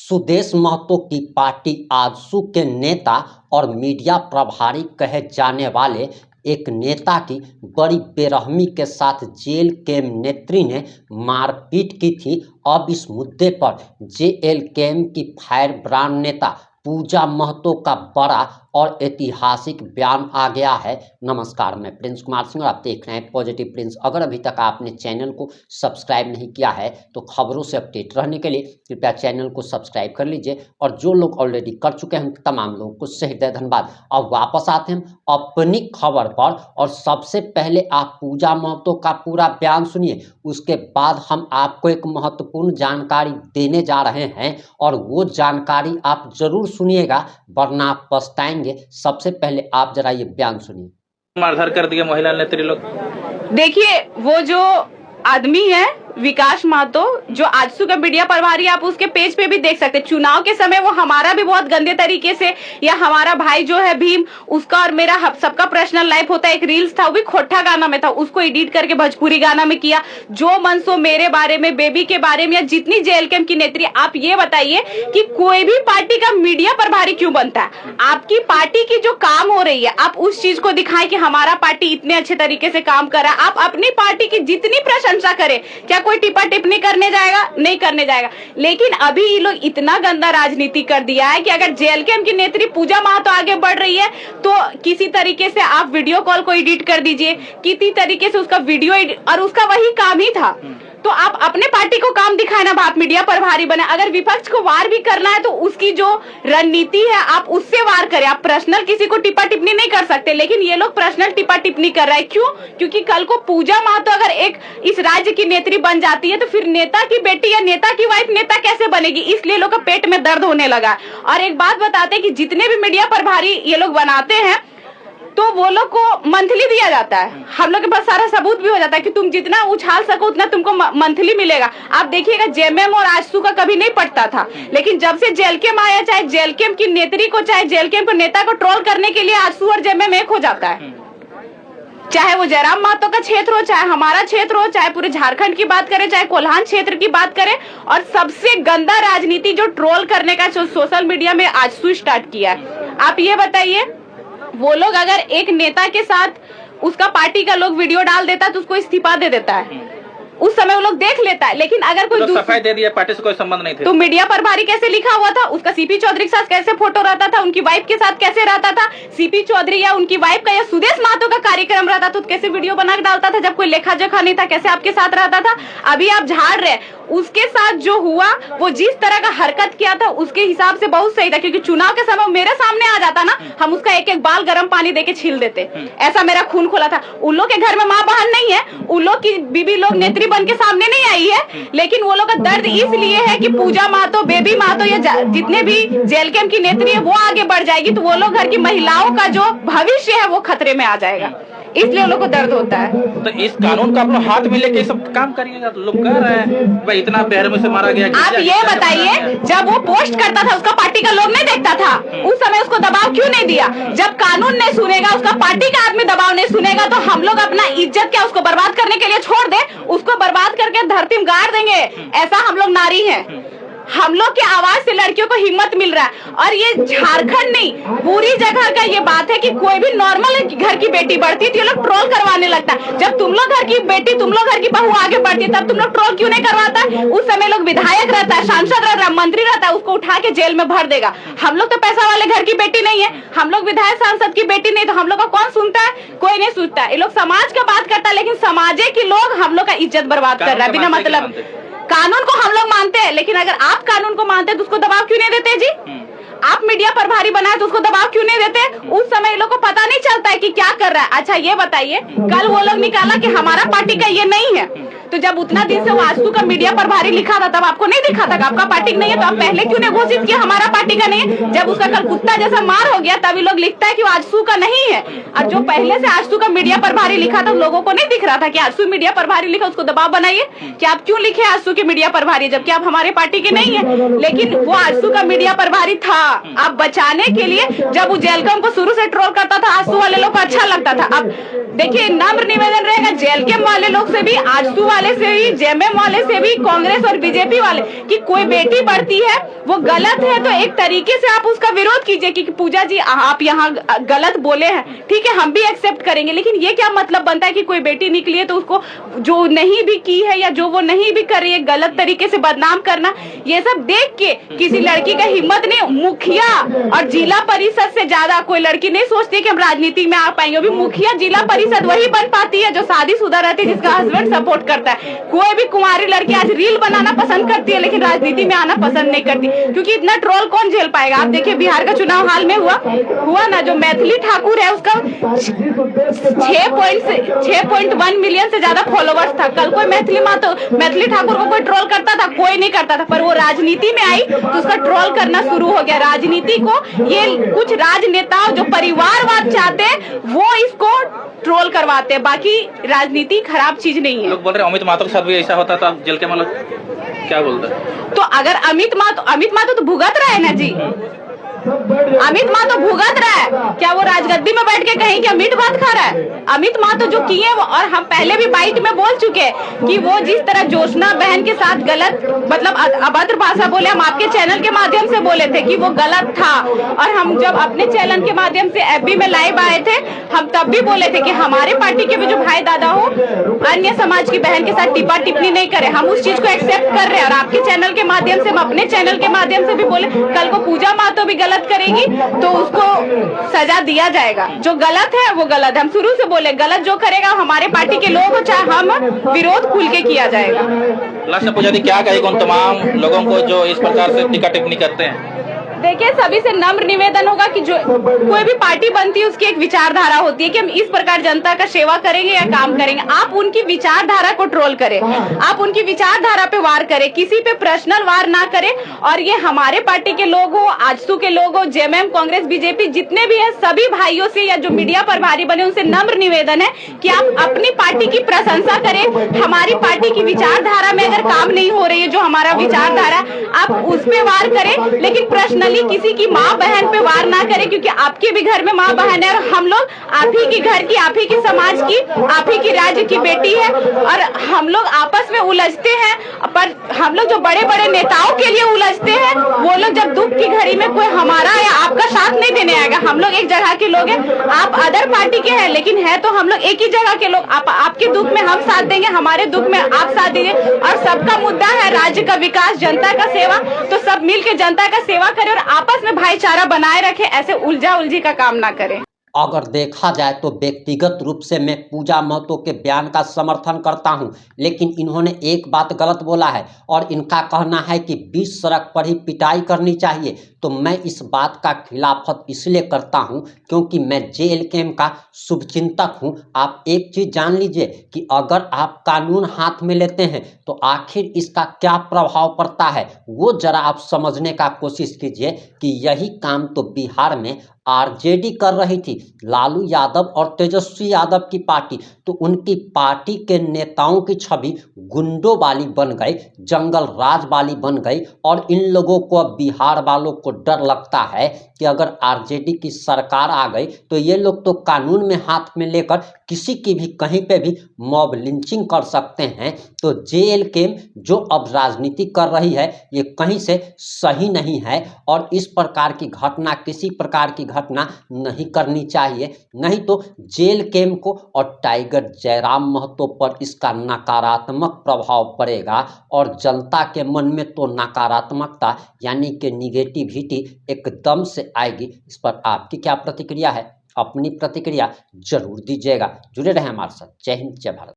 सुदेश महतो की पार्टी आजसू के नेता और मीडिया प्रभारी कहे जाने वाले एक नेता की बड़ी बेरहमी के साथ जेल के नेत्री ने मारपीट की थी। अब इस मुद्दे पर जेएलकेएम की फायर ब्रांड नेता पूजा महतो का बड़ा और ऐतिहासिक बयान आ गया है। नमस्कार, मैं प्रिंस कुमार सिंह और आप देख रहे हैं पॉजिटिव प्रिंस। अगर अभी तक आपने चैनल को सब्सक्राइब नहीं किया है तो खबरों से अपडेट रहने के लिए कृपया चैनल को सब्सक्राइब कर लीजिए, और जो लोग ऑलरेडी कर चुके हैं तमाम लोगों को सहृदय धन्यवाद। अब वापस आते हैं अपनी खबर पर, और सबसे पहले आप पूजा महतो का पूरा बयान सुनिए। उसके बाद हम आपको एक महत्वपूर्ण जानकारी देने जा रहे हैं, और वो जानकारी आप जरूर सुनिएगा वरना आप पछताएंगे। सबसे पहले आप जरा ये बयान सुनिए। मारधार कर दिया महिला नेत्री लोग। देखिए, वो जो आदमी है विकास महतो, जो आजसू का मीडिया प्रभारी, आप उसके पेज पे भी देख सकते हैं। चुनाव के समय वो हमारा भी बहुत गंदे तरीके से, या हमारा भाई जो है भीम, उसका और मेरा सबका पर्सनल लाइफ होता है, एक रील्स था, वो भी खोटा गाना में था, उसको एडिट करके भोजपुरी गाना में किया। जो मन सो मेरे बारे में, बेबी के बारे में, या जितनी जेएलकेएम की नेत्री। आप ये बताइए कि कोई भी पार्टी का मीडिया प्रभारी क्यों बनता है? आपकी पार्टी की जो काम हो रही है, आप उस चीज को दिखाएं कि हमारा पार्टी इतने अच्छे तरीके से काम कर रहा है। आप अपनी पार्टी की जितनी प्रशंसा करें, क्या कोई टिप्पा टिप्पणी करने जाएगा? नहीं करने जाएगा। लेकिन अभी ये लोग इतना गंदा राजनीति कर दिया है कि अगर जेएलकेएम की नेत्री पूजा महतो आगे बढ़ रही है तो किसी तरीके से आप वीडियो कॉल को एडिट कर दीजिए, किसी तरीके से उसका वीडियो और उसका वही काम ही था। तो आप अपने पार्टी को काम दिखाए ना, आप मीडिया प्रभारी बने। अगर विपक्ष को वार भी करना है तो उसकी जो रणनीति है आप उससे वार करें। आप पर्सनल किसी को टिप्पा टिप्पणी नहीं कर सकते, लेकिन ये लोग पर्सनल टिप्पा टिप्पणी कर रहा है। क्यों? क्योंकि कल को पूजा महतो अगर एक इस राज्य की नेत्री बन जाती है तो फिर नेता की बेटी या नेता की वाइफ नेता कैसे बनेगी? इसलिए लोग का पेट में दर्द होने लगा। और एक बात बताते हैं कि जितने भी मीडिया प्रभारी ये लोग बनाते हैं तो वो लोग को मंथली दिया जाता है। हम लोग के पास सारा सबूत भी हो जाता है कि तुम जितना उछाल सको उतना तुमको मंथली मिलेगा। आप देखिएगा जेएमएम और आजसू का कभी नहीं पटता था, लेकिन जब से जेएलकेएम आया, चाहे जेएलकेएम की नेत्री को, चाहे जेएलकेएम को नेता को ट्रोल करने के लिए आजसू और जेएमएम एक हो जाता है। चाहे वो जयराम महतो का क्षेत्र हो, चाहे हमारा क्षेत्र हो, चाहे पूरे झारखंड की बात करें, चाहे कोल्हान क्षेत्र की बात करें। और सबसे गंदा राजनीति जो ट्रोल करने का जो सोशल मीडिया में आजसू स्टार्ट किया है। आप ये बताइए, वो लोग अगर एक नेता के साथ उसका पार्टी का लोग वीडियो डाल देता तो उसको इस्तीफा दे देता है, उस समय वो लोग देख लेता है। लेकिन अगर कोई सफाई दे दिया, पार्टी से कोई संबंध नहीं था, तो मीडिया प्रभारी कैसे लिखा हुआ था? उसका सीपी चौधरी के साथ कैसे फोटो रहता था? उनकी वाइफ के साथ कैसे रहता था? सीपी चौधरी या उनकी वाइफ का या सुदेश महतो का कार्यक्रम रहता तो कैसे वीडियो बना के डालता था? जब कोई लेखा जोखा नहीं था, कैसे आपके साथ रहता था? अभी आप झाड़ रहे, उसके साथ जो हुआ, वो जिस तरह का हरकत किया था उसके हिसाब से बहुत सही था। क्योंकि चुनाव के समय मेरे सामने आ जाता ना, हम उसका एक एक बाल गर्म पानी देके छील देते। ऐसा मेरा खून खोला था। उन लोग के घर में माँ बहन नहीं है, उन लोग की बीबी लोग नेत्री बन के सामने नहीं आई है, लेकिन वो लोग का दर्द इसलिए है कि पूजा महतो, बेबी महतो या जितने भी जेएलकेएम की नेत्री है वो आगे बढ़ जाएगी तो वो लोग घर की महिलाओं का जो भविष्य है वो खतरे में आ जाएगा। इसलिए लोग को दर्द होता है। तो इस कानून का अपने हाथ में लेके सब काम करिएगा। तो लोग कह रहे हैं भाई इतना बेरहमी से मारा गया। आप ये बताइए, जब वो पोस्ट करता था उसका पार्टी का लोग नहीं देखता था, उस समय उसको दबाव क्यों नहीं दिया? जब कानून नहीं सुनेगा, उसका पार्टी का आदमी दबाव नहीं सुनेगा, तो हम लोग अपना इज्जत क्या उसको बर्बाद करने के लिए छोड़ दे? उसको बर्बाद करके धरती में गाड़ देंगे। ऐसा हम लोग नारी हैं। हम लोग के आवाज से लड़कियों को हिम्मत मिल रहा है। और ये झारखंड नहीं, पूरी जगह का ये बात है कि कोई भी नॉर्मल घर की बेटी बढ़ती है तो ये लोग ट्रोल करवाने लगता है। जब तुम लोग घर की बेटी, तुम लोग घर की बहू आगे बढ़ती है तब तुम लोग ट्रोल क्यों नहीं करवाता? उस समय लोग विधायक रहता है, सांसद रहता है, मंत्री रहता है, उसको उठा के जेल में भर देगा। हम लोग तो पैसा वाले घर की बेटी नहीं है, हम लोग विधायक सांसद की बेटी नहीं, तो हम लोग का कौन सुनता है? कोई नहीं सुनता है। ये लोग समाज का बात करता है, लेकिन समाजे के लोग हम लोग का इज्जत बर्बाद कर रहा है बिना मतलब। कानून को हम लोग मानते हैं, लेकिन अगर आप कानून को मानते हैं तो उसको दबाव क्यों नहीं देते जी? आप मीडिया प्रभारी बनाए तो उसको दबाव क्यों नहीं देते? उस समय लोग को पता नहीं चलता है कि क्या कर रहा है। अच्छा ये बताइए, कल वो लोग निकाला कि हमारा पार्टी का ये नहीं है, तो जब उतना दिन से वो आजसू का मीडिया प्रभारी लिखा था तब आपको नहीं दिखा था आपका पार्टी नहीं है? तो आप पहले क्यों नहीं घोषित किया हमारा पार्टी का नहीं है? जब उसका कल कुत्ता जैसा मार हो गया तभी लोग लिखता है कि वो आजसू का नहीं है। और जो पहले से आजसू का मीडिया प्रभारी लिखा था लोगों को नहीं दिख रहा था कि आजसू मीडिया प्रभारी लिखा, उसको दबाव बनाइए कि आप क्यों लिखे आजसू के मीडिया प्रभारी जबकि आप हमारे पार्टी के नहीं है। लेकिन वो आजसू का मीडिया प्रभारी था। आप बचाने के लिए जब वो जेएलकेएम को शुरू से ट्रोल करता था, आजसू वाले लोग को अच्छा लगता था। अब देखिए, नम्र निवेदन रहेगा जेएलकेएम वाले लोग से भी, आजसू वाले से भी, जेएमएम वाले से भी, कांग्रेस और बीजेपी वाले कि कोई बेटी बढ़ती है वो गलत है तो एक तरीके से आप उसका विरोध कीजिए कि पूजा जी आप यहाँ गलत बोले हैं, ठीक है हम भी एक्सेप्ट करेंगे, लेकिन ये क्या मतलब बनता है कि कोई बेटी निकली है तो उसको जो नहीं भी की है या जो वो नहीं भी कर रही है गलत तरीके से बदनाम करना। ये सब देख के किसी लड़की का हिम्मत नहीं, मुखिया और जिला परिषद से ज्यादा कोई लड़की नहीं सोचती कि हम राजनीति में आ पाएंगे। अभी मुखिया जिला परिषद वही बन पाती है जो शादीशुदा रहती है, जिसका हस्बैंड सपोर्ट करता है। कोई भी कुंवारी लड़की आज रील बनाना पसंद करती है लेकिन राजनीति में आना पसंद नहीं करती, क्योंकि इतना ट्रोल कौन झेल पाएगा। आप देखिए बिहार का चुनाव हाल में हुआ ना, जो मैथिली ठाकुर है उसका 6.1 मिलियन से ज्यादा फॉलोवर्स था। कल कोई मैथिली ठाकुर को कोई ट्रोल करता था? कोई नहीं करता था, पर वो राजनीति में आई तो उसका ट्रोल करना शुरू हो गया। राजनीति को ये कुछ राजनेताओं जो परिवारवाद चाहते हैं वो इसको ट्रोल करवाते हैं, बाकी राजनीति खराब चीज नहीं है। लोग बोल रहे हैं अमित मातो के साथ भी ऐसा होता था जेल के, मतलब क्या बोलते हैं? तो अगर अमित मातो तो भुगत रहा है ना जी, अमित मातो भुगत रहा है क्या? वो राजगद्दी में बैठ के कहीं क्या मीट भात खा रहा है? अमित मातो जो किए, और हम पहले भी बाइट में बोल चुके कि वो जिस तरह जोशना बहन के साथ गलत मतलब अभद्र भाषा बोले, हम आपके चैनल के माध्यम से बोले थे कि वो गलत था। और हम जब अपने चैनल के माध्यम से एफबी में लाइव आए थे हम तब भी बोले थे कि हमारे पार्टी के भी जो भाई दादा हो अन्य समाज की बहन के साथ टिप्पा टिप्पणी नहीं करे, हम उस चीज को एक्सेप्ट कर रहे हैं। और आपके चैनल के माध्यम से, हम अपने चैनल के माध्यम से भी बोले कल को पूजा मातो भी गलत करेगी तो उसको सजा दिया जाएगा। जो गलत है वो गलत है, हम शुरू से बोले गलत जो करेगा हमारे पार्टी के लोग हो चाहे हम, विरोध खुल के किया जाएगा। लास्ट में पूजा जी क्या कहेगा उन तमाम लोगों को जो इस प्रकार से टीका टिप्पणी करते हैं? देखिए सभी से नम्र निवेदन होगा कि जो कोई भी पार्टी बनती है उसकी एक विचारधारा होती है कि हम इस प्रकार जनता का सेवा करेंगे या काम करेंगे। आप उनकी विचारधारा को ट्रोल करें, आप उनकी विचारधारा पे वार करें, किसी पे पर्सनल वार ना करें। और ये हमारे पार्टी के लोग हो, आजसू के लोग हो, जेएमएम, कांग्रेस, बीजेपी जितने भी है सभी भाइयों से या जो मीडिया प्रभारी बने उनसे नम्र निवेदन है कि आप अपनी पार्टी की प्रशंसा करें। हमारी पार्टी की विचारधारा में अगर काम नहीं हो रही है जो हमारा विचारधारा, आप उस पे वार करें, लेकिन पर्सनली किसी की माँ बहन पे वार ना करें, क्योंकि आपके भी घर में माँ बहन है और हम लोग आप ही के घर की, आप ही के समाज की, आप ही की राज्य की बेटी है। और हम लोग आपस में उलझते हैं, पर हम लोग जो बड़े बड़े नेताओं के लिए उलझते हैं वो लोग जब दुख की घड़ी में कोई हमारा या आपका साथ नहीं देने आएगा। हम लोग एक जगह के लोग हैं, आप अदर पार्टी के हैं लेकिन है तो हम लोग एक ही जगह के लोग। आपके दुख में हम साथ देंगे, हमारे दुख में आप साथ दीजिए। और सबका मुद्दा है राज्य का विकास, जनता का सेवा, तो सब मिलकर जनता का सेवा करें और आपस में भाईचारा बनाए रखें, ऐसे उलझा उलझी का काम ना करें। अगर देखा जाए तो व्यक्तिगत रूप से मैं पूजा महतो के बयान का समर्थन करता हूं, लेकिन इन्होंने एक बात गलत बोला है और इनका कहना है कि बीच सड़क पर ही पिटाई करनी चाहिए। तो मैं इस बात का खिलाफत इसलिए करता हूं क्योंकि मैं जेएलकेएम का शुभचिंतक हूं। आप एक चीज़ जान लीजिए कि अगर आप कानून हाथ में लेते हैं तो आखिर इसका क्या प्रभाव पड़ता है वो जरा आप समझने का कोशिश कीजिए कि यही काम तो बिहार में आरजेडी कर रही थी, लालू यादव और तेजस्वी यादव की पार्टी। तो उनकी पार्टी के नेताओं की छवि गुंडों वाली बन गई, जंगल राज वाली बन गई। और इन लोगों को, अब बिहार वालों को डर लगता है कि अगर आरजेडी की सरकार आ गई तो ये लोग तो कानून में हाथ में लेकर किसी की भी कहीं पे भी मॉब लिंचिंग कर सकते हैं। तो जेएलकेएम जो अब राजनीति कर रही है ये कहीं से सही नहीं है और इस प्रकार की घटना, किसी प्रकार की घटना नहीं करनी चाहिए। नहीं तो जेएलकेएम को और टाइगर जयराम महतो पर इसका नकारात्मक प्रभाव पड़ेगा और जनता के मन में तो नकारात्मकता यानी कि निगेटिविटी एकदम से आएगी। इस पर आपकी क्या प्रतिक्रिया है? अपनी प्रतिक्रिया जरूर दीजिएगा। जुड़े रहें हमारे साथ। जय हिंद, जय भारत।